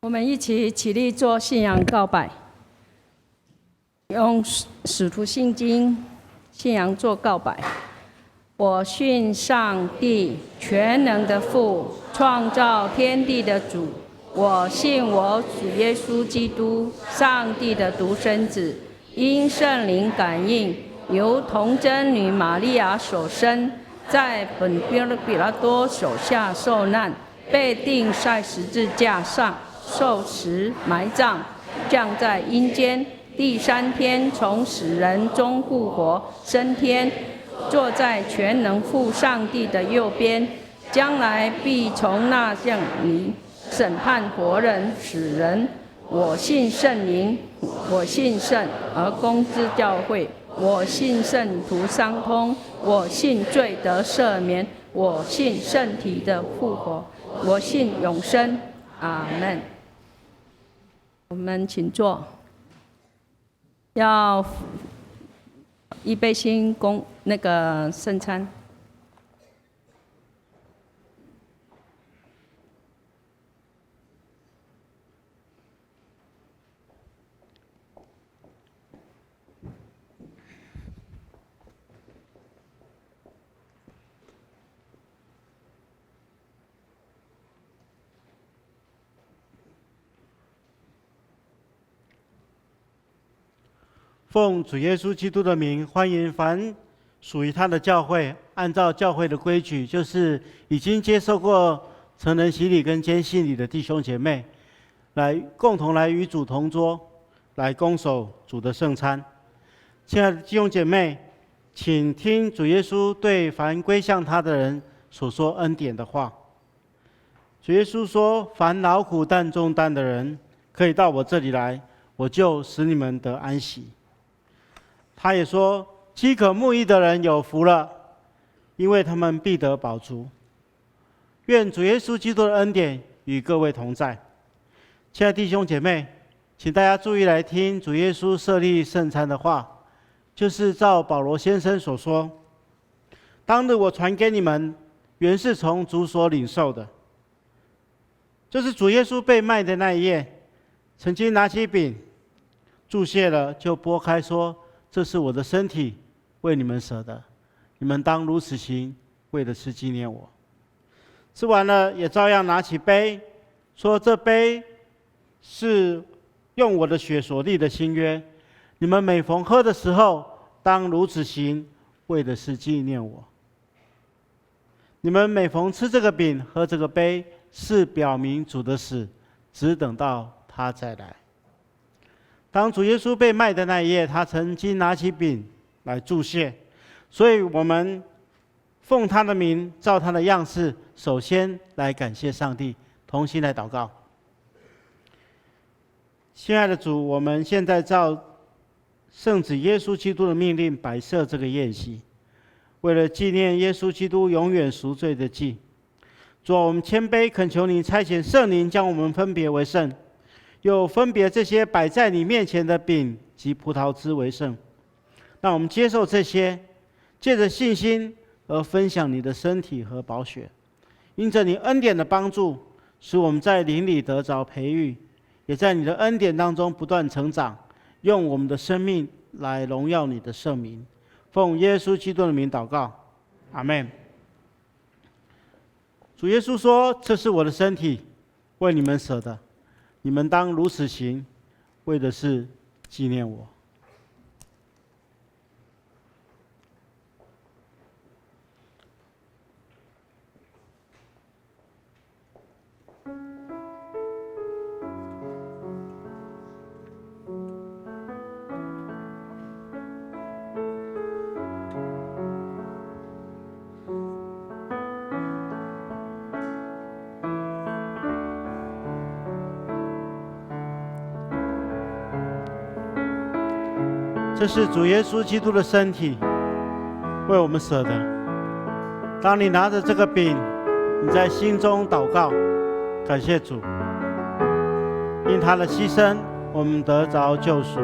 Speaker 3: 我们一起起立做信仰告白，用使徒信经信仰做告白。我信上帝全能的父，创造天地的主。我信我主耶稣基督，上帝的独生子，因圣灵感应，由童贞女玛利亚所生，在本比拉多手下受难，被钉在十字架上，受死埋葬，降在阴间，第3天从死人中复活，升天，坐在全能父上帝的右边，将来必从那降临，审判活人死人。我信圣灵，我信圣而公之教会，我信圣徒相通，我信罪得赦免，我信圣体的复活，我信永生。阿们。我们请坐。要预备先供那个圣餐。
Speaker 4: 奉主耶稣基督的名，欢迎凡属于他的教会，按照教会的规矩，就是已经接受过成人洗礼跟坚信礼的弟兄姐妹，共同来与主同桌，来恭守主的圣餐。亲爱的弟兄姐妹，请听主耶稣对凡归向他的人所说恩典的话。主耶稣说：“凡劳苦担重担的人，可以到我这里来，我就使你们得安息。”他也说：“饥渴慕义的人有福了，因为他们必得饱足。”愿主耶稣基督的恩典与各位同在。亲爱的弟兄姐妹，请大家注意来听主耶稣设立圣餐的话，就是照保罗先生所说：“当日我传给你们，原是从主所领受的。”就是主耶稣被卖的那一夜，曾经拿起饼，祝谢了，就拨开说：“这是我的身体，为你们舍的，你们当如此行，为的是纪念我。”吃完了，也照样拿起杯，说：“这杯是用我的血所立的新约，你们每逢喝的时候，当如此行，为的是纪念我。你们每逢吃这个饼，喝这个杯，是表明主的死，只等到他再来。”当主耶稣被卖的那一夜，他曾经拿起饼来祝谢，所以我们奉他的名，照他的样式，首先来感谢上帝，同心来祷告。亲爱的主，我们现在照圣子耶稣基督的命令摆设这个宴席，为了纪念耶稣基督永远赎罪的祭。主啊，我们谦卑恳求你差遣圣灵将我们分别为圣，又分别这些摆在你面前的饼及葡萄汁为圣。让我们接受这些，借着信心而分享你的身体和宝血。因着你恩典的帮助，使我们在灵里得着培育，也在你的恩典当中不断成长，用我们的生命来荣耀你的圣名。奉耶稣基督的名祷告，阿们。主耶稣说：“这是我的身体，为你们舍的，你们当如此行，为的是纪念我。”这是主耶稣基督的身体，为我们舍的。当你拿着这个饼，你在心中祷告，感谢主，因他的牺牲，我们得着救赎。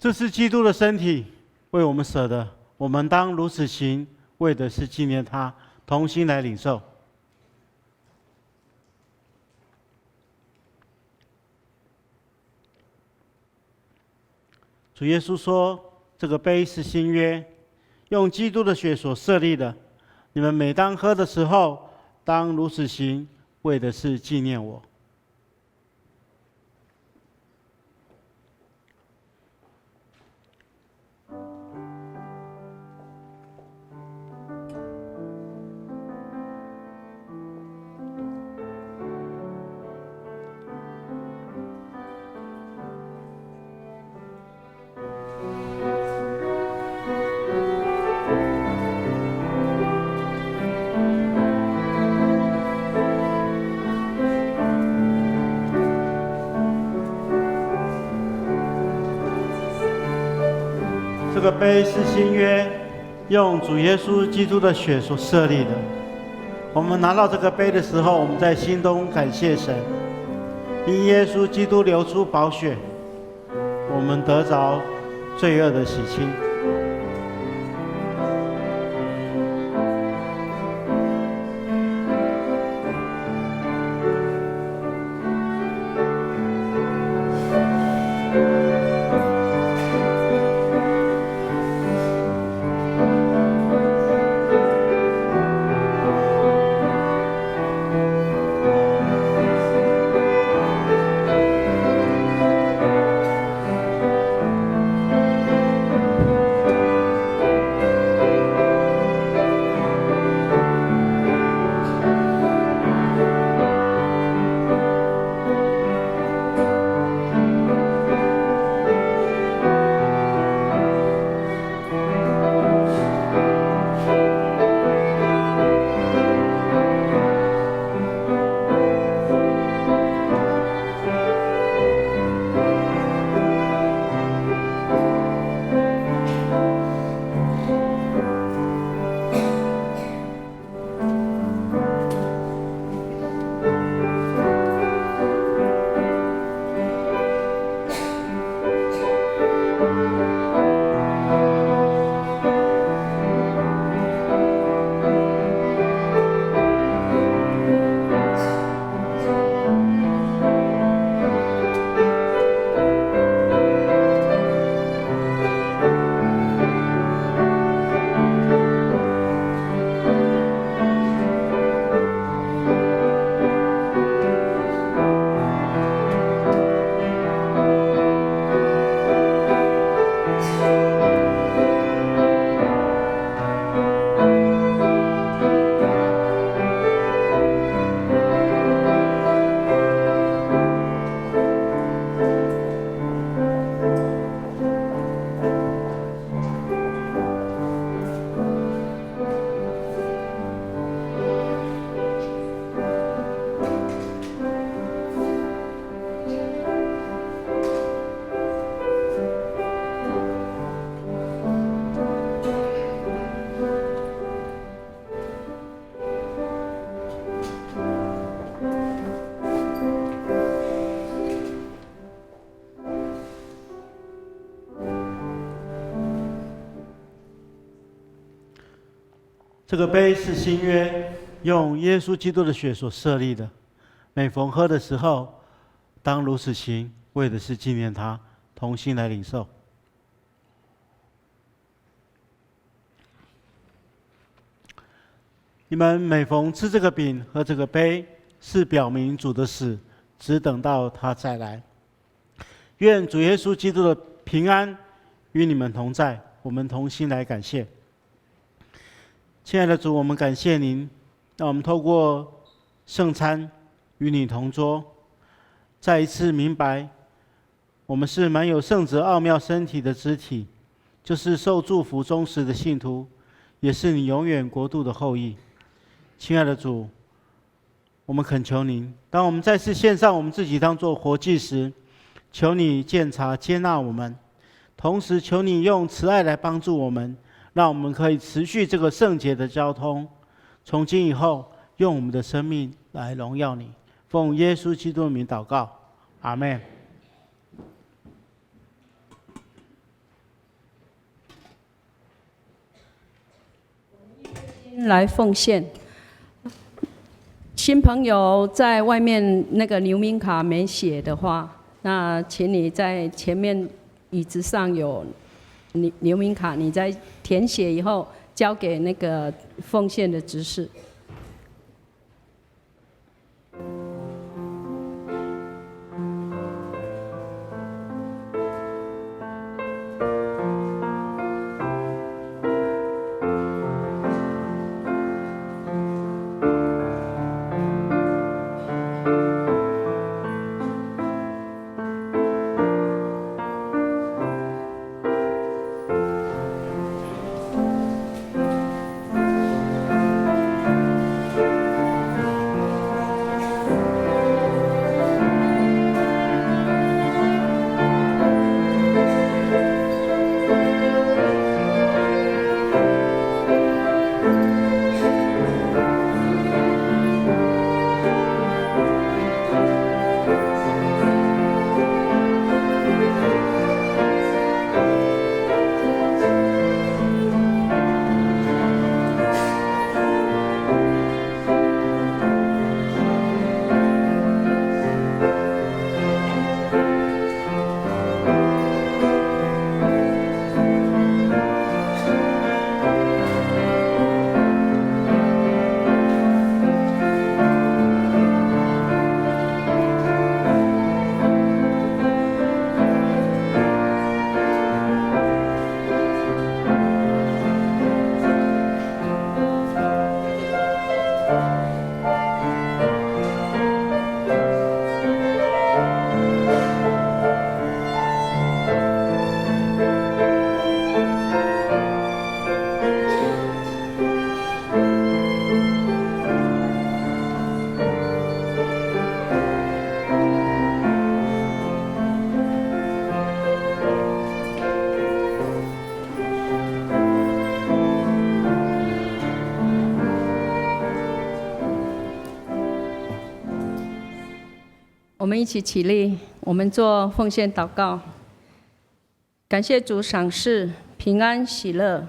Speaker 4: 这是基督的身体，为我们舍的，我们当如此行，为的是纪念他，同心来领受。主耶稣说：“这个杯是新约，用基督的血所设立的。你们每当喝的时候，当如此行，为的是纪念我。”这个杯是新约，用主耶稣基督的血所设立的。我们拿到这个杯的时候，我们在心中感谢神，因耶稣基督流出宝血，我们得着罪恶的洗清。这个杯是新约，用耶稣基督的血所设立的。每逢喝的时候，当如此行，为的是纪念他，同心来领受。你们每逢吃这个饼、喝这个杯，是表明主的死，只等到他再来。愿主耶稣基督的平安与你们同在，我们同心来感谢。亲爱的主，我们感谢您，让我们透过圣餐与你同桌，再一次明白，我们是满有圣子奥妙身体的肢体，就是受祝福忠实的信徒，也是你永远国度的后裔。亲爱的主，我们恳求您，当我们再次献上我们自己当作活祭时，求你鉴察接纳我们，同时求你用慈爱来帮助我们，让我们可以持续这个圣洁的交通，从今以后用我们的生命来荣耀你。奉耶稣基督的名祷告，阿们。
Speaker 3: 来奉献。新朋友在外面那个留名卡没写的话，那请你在前面椅子上有留名卡，你在填写以后交给那个奉献的执事。我们一起起立，我们做奉献祷告。感谢主赏赐平安喜乐，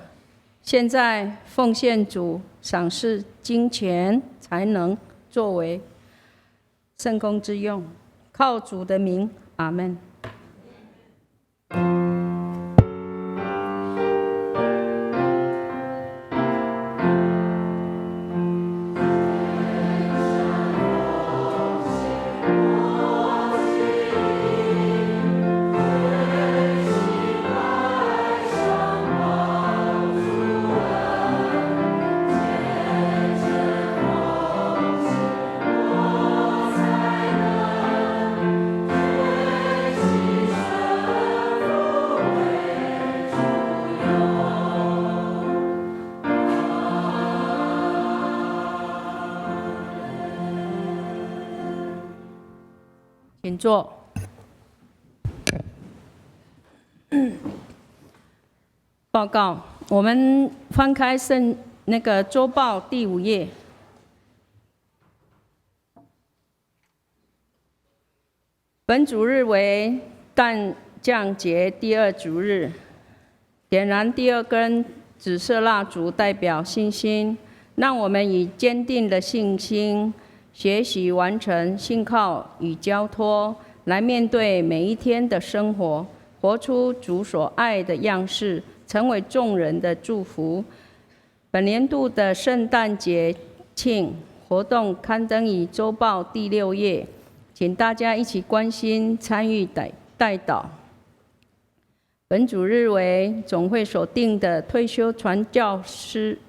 Speaker 3: 现在奉献主赏赐金钱才能作为圣工之用，靠主的名，阿们。请坐。报告，我们翻开那个周报第5页。本主日为诞降节第2主日，点燃第2根紫色蜡烛，代表信心，让我们以坚定的信心学习完成信靠与交托，来面对每一天的生活，活出主所爱的样式，成为众人的祝福。本年度的圣诞节庆活动刊登于周报第6页，请大家一起关心参与代祷。本主日为总会所定的退休传教师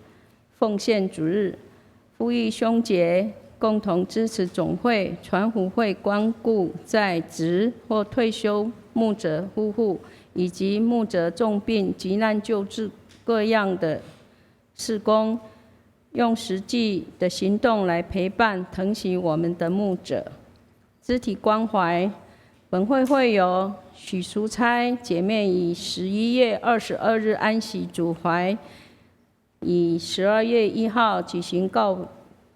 Speaker 3: 奉献主日，呼吁兄姐共同支持总会、传福会光顾在职或退休牧者夫妇，以及牧者重病、急难救治各样的事工，用实际的行动来陪伴、疼惜我们的牧者。肢体关怀，本会会友许淑钗姐妹以11月22日安息主怀，以12月1号举行告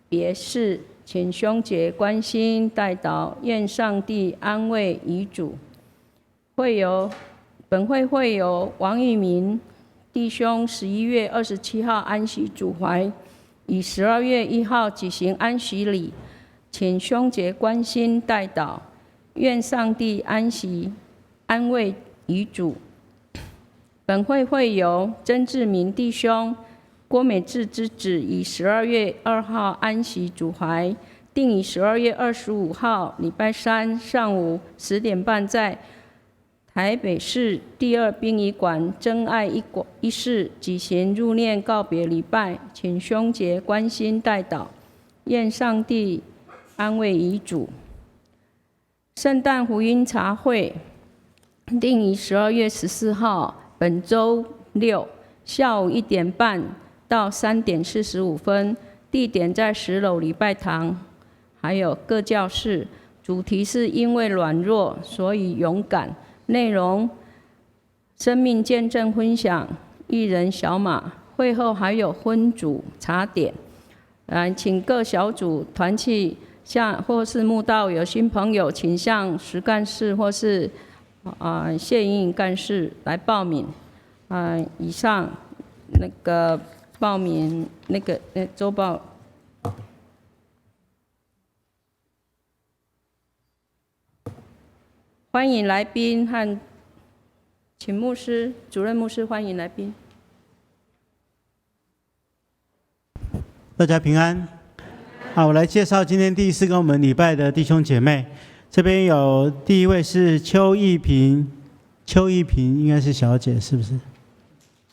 Speaker 3: 别式，请兄姐关心代祷，愿上帝安慰遗嘱。本会会友王玉明弟兄11月27号安息主怀，以12月1号举行安息礼，请兄姐关心代祷，愿上帝安慰遗嘱。本会会由曾志明弟兄、郭美智之子以12月2号安息主怀，定以12月25号礼拜三上午10点半在台北市第2殡仪馆真爱一室举行入殓告别礼拜，请兄姐关心代祷，愿上帝安慰遗嘱。圣诞福音茶会定于12月14号本周六下午1点半到3点45分，地点在10楼礼拜堂，还有各教室。主题是因为软弱，所以勇敢。内容：生命见证分享，艺人小马。会后还有婚主茶点，请各小组团契或是慕道有新朋友，请向实干事或是谢莹莹干事来报名。以上那个报名周报。欢迎来宾和请牧师、主任牧师欢迎来宾。
Speaker 4: 大家平安。我来介绍今天第4个我们礼拜的弟兄姐妹。这边有第一位是邱义平应该是小姐，是不是？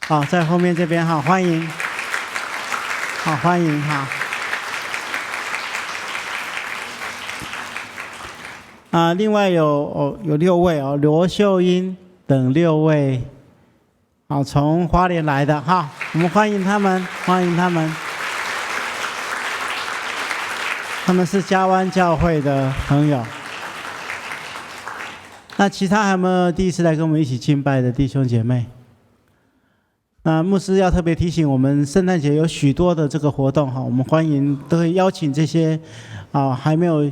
Speaker 4: 好，在后面这边好，欢迎。好，欢迎哈。另外有6位哦，罗秀英等6位，好，从花莲来的哈，我们欢迎他们，欢迎他们。他们是嘉湾教会的朋友。那其他还有没有第一次来跟我们一起敬拜的弟兄姐妹？那牧师要特别提醒我们，圣诞节有许多的这个活动哈，我们欢迎都会邀请这些还没有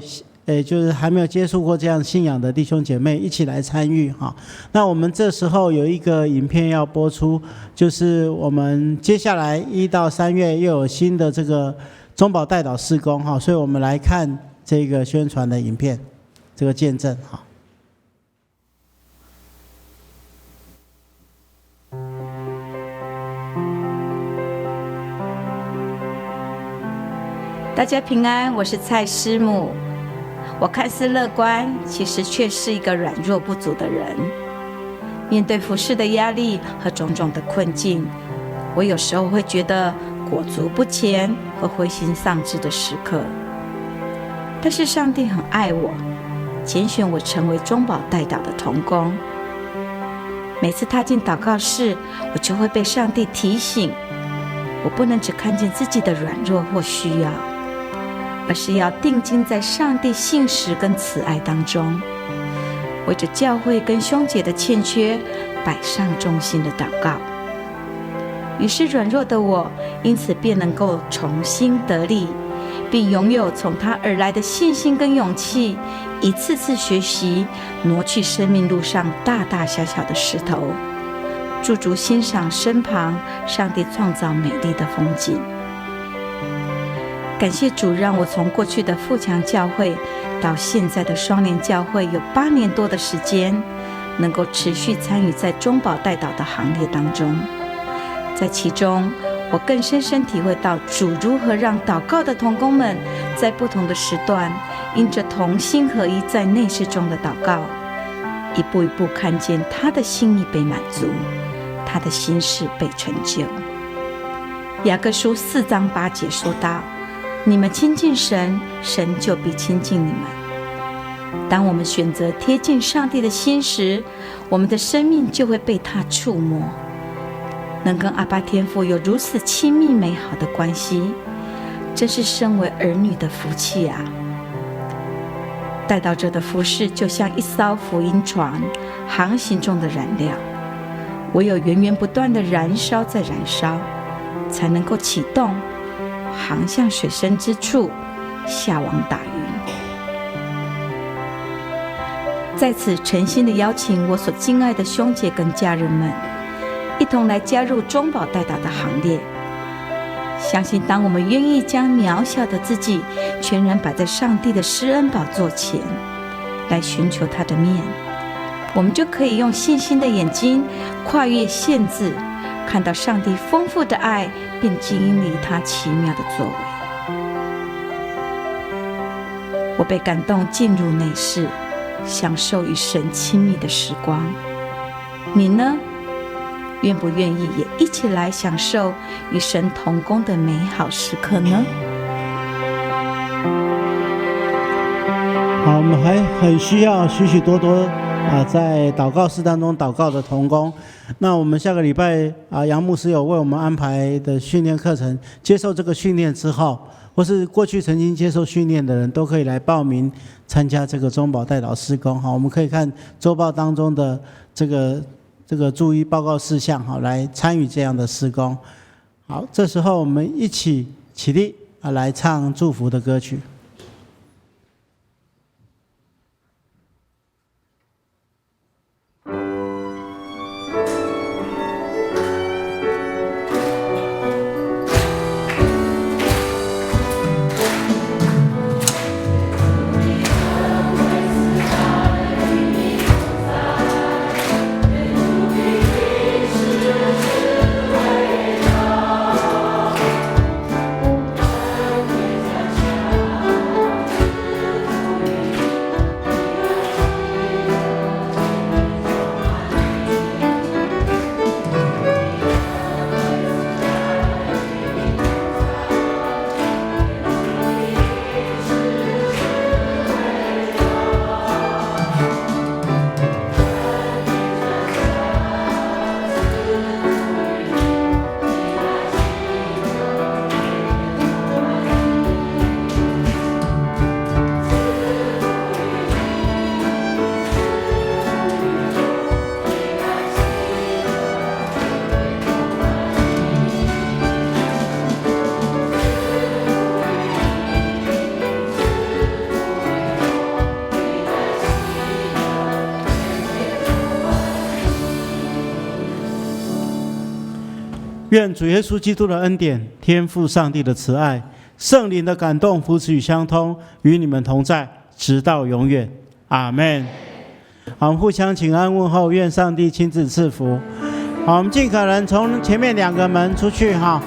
Speaker 4: 接触过这样信仰的弟兄姐妹一起来参与哈。那我们这时候有一个影片要播出，就是我们接下来1到3月又有新的这个中保代祷事工哈，所以我们来看这个宣传的影片，这个见证哈。
Speaker 5: 大家平安，我是蔡师母。我看似乐观，其实却是一个软弱不足的人。面对服事的压力和种种的困境，我有时候会觉得裹足不前和灰心丧志的时刻。但是上帝很爱我，拣选我成为中保代祷的同工。每次踏进祷告室，我就会被上帝提醒，我不能只看见自己的软弱或需要，而是要定睛在上帝信实跟慈爱当中，为着教会跟兄姐的欠缺摆上忠心的祷告。于是软弱的我因此便能够重新得力，并拥有从他而来的信心跟勇气，一次次学习挪去生命路上大大小小的石头，驻足欣赏身旁上帝创造美丽的风景。感谢主，让我从过去的富强教会到现在的双联教会有8年多的时间，能够持续参与在中保代祷的行列当中。在其中，我更深深体会到主如何让祷告的同工们在不同的时段，因着同心合一在内室中的祷告，一步一步看见他的心意被满足，他的心事被成就。雅各书4章8节说道：你们亲近神，神就必亲近你们。当我们选择贴近上帝的心时，我们的生命就会被他触摸，能跟阿爸天父有如此亲密美好的关系，这是身为儿女的福气啊！代祷者的服事就像一艘福音船，航行中的燃料，唯有源源不断的燃烧在燃烧，才能够启动航向水深之处，下网打鱼。在此诚心的邀请我所敬爱的兄姐跟家人们，一同来加入中保代祷的行列。相信当我们愿意将渺小的自己全然摆在上帝的施恩宝座前，来寻求他的面，我们就可以用信心的眼睛跨越限制，看到上帝丰富的爱，并经历他奇妙的作为。我被感动进入内室，享受与神亲密的时光。你呢？愿不愿意也一起来享受与神同工的美好时刻呢？
Speaker 4: 好，我们还很需要许许多多在祷告室当中祷告的同工。那我们下个礼拜杨牧师有为我们安排的训练课程，接受这个训练之后，或是过去曾经接受训练的人都可以来报名参加这个中保代祷施工。好，我们可以看周报当中的这个注意报告事项，好，来参与这样的施工。好，这时候我们一起起立来唱祝福的歌曲。愿主耶稣基督的恩典、天父上帝的慈爱、圣灵的感动、扶持与相通，与你们同在，直到永远。阿们。好，我们互相请安问候，愿上帝亲自赐福。好，我们尽可能从前面2个门出去哈。